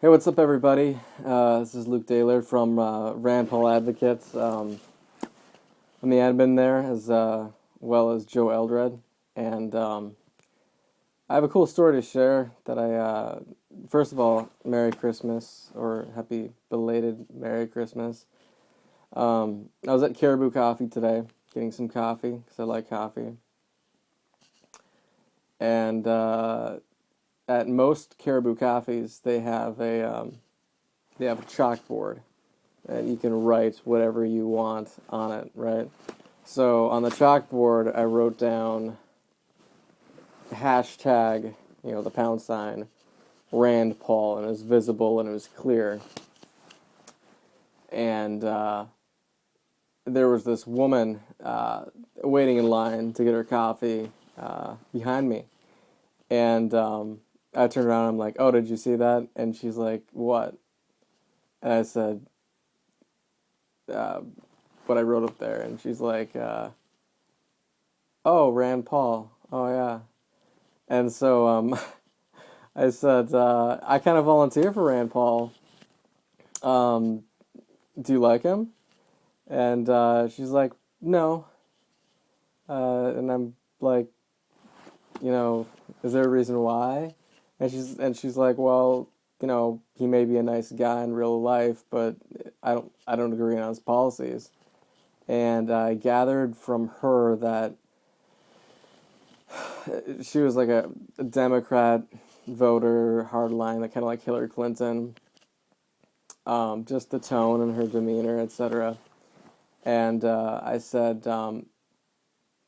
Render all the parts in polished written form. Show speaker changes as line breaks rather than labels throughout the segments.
Hey, what's up, everybody? This is Luke Daler from Rand Paul Advocates. I'm the admin there, as well as Joe Eldred, and I have a cool story to share. First of all, Merry Christmas or Happy belated Merry Christmas. I was at Caribou Coffee today, getting some coffee because I like coffee, and at most Caribou Coffees they have a chalkboard and you can write whatever you want on it, right? So on the chalkboard, I wrote down hashtag, the pound sign, Rand Paul, and it was visible and it was clear. And there was this woman waiting in line to get her coffee behind me. And I turned around and I'm like, oh, did you see that? And she's like, what? And I said, uh, what I wrote up there. And she's like, oh, Rand Paul. Oh, yeah. And so I said, I kind of volunteer for Rand Paul. Um, do you like him? And she's like, no. And I'm like, is there a reason why? And she's like, well, he may be a nice guy in real life, but I don't agree on his policies. And I gathered from her that she was like a Democrat voter, hardline, like kind of like Hillary Clinton. Just the tone and her demeanor, etc. And I said, do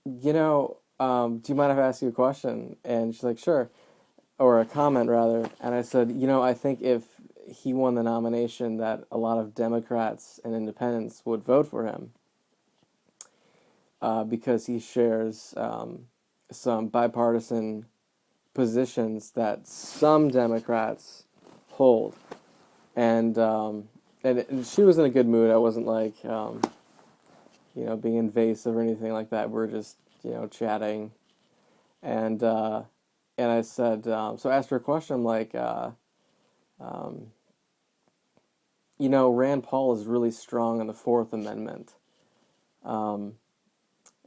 you mind if I ask you a question? And she's like, sure, or a comment rather. And I said, I think if he won the nomination, that a lot of Democrats and independents would vote for him because he shares some bipartisan positions that some Democrats hold. And she was in a good mood. I wasn't like, being invasive or anything like that. We're just, chatting. And I said, so I asked her a question. I'm like, um, Rand Paul is really strong on the Fourth Amendment. Um,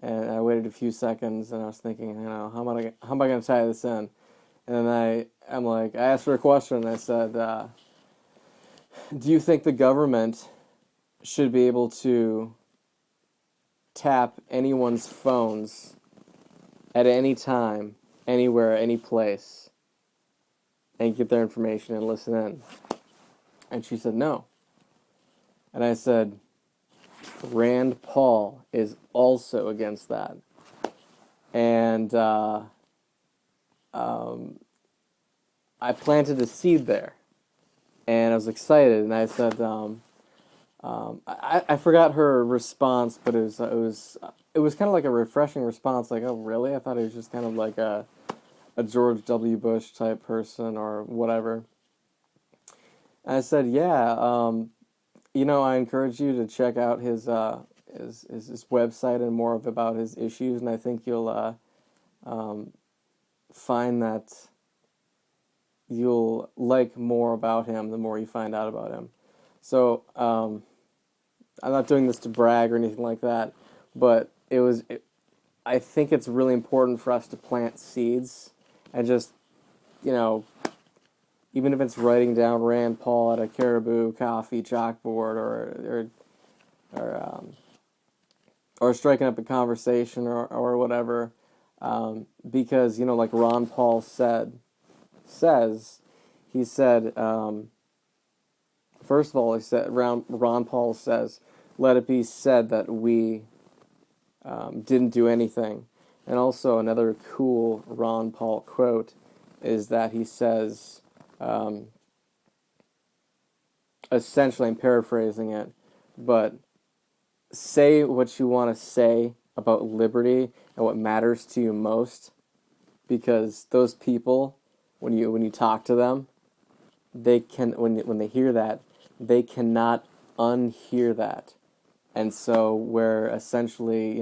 and I waited a few seconds, and I was thinking, how am I going to tie this in? And then I asked her a question. And I said, do you think the government should be able to tap anyone's phones at any time, anywhere, any place, and get their information and listen in? And she said no. And I said, Rand Paul is also against that. And I planted a seed there. And I was excited. And I said, I forgot her response, but it was kind of like a refreshing response. Like, oh, really? I thought it was just kind of like a George W. Bush type person or whatever. And I said, yeah, I encourage you to check out his website and more about his issues, and I think you'll find that you'll like more about him the more you find out about him. So I'm not doing this to brag or anything like that, but I think it's really important for us to plant seeds and just, you know, even if it's writing down Rand Paul at a Caribou Coffee chalkboard or striking up a conversation or whatever, because like Ron Paul says, he said, first of all, Ron Paul says, let it be said that we didn't do anything. And also another cool Ron Paul quote is that he says, essentially, I'm paraphrasing it, but say what you want to say about liberty and what matters to you most, because those people, when you talk to them, they can when they hear that, they cannot unhear that, and so we're essentially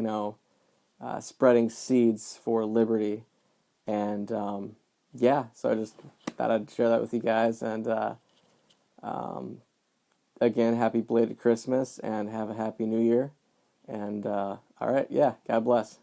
spreading seeds for liberty, and yeah, so I just thought I'd share that with you guys, and Again, happy belated Christmas and have a happy New Year. And all right, yeah, God bless.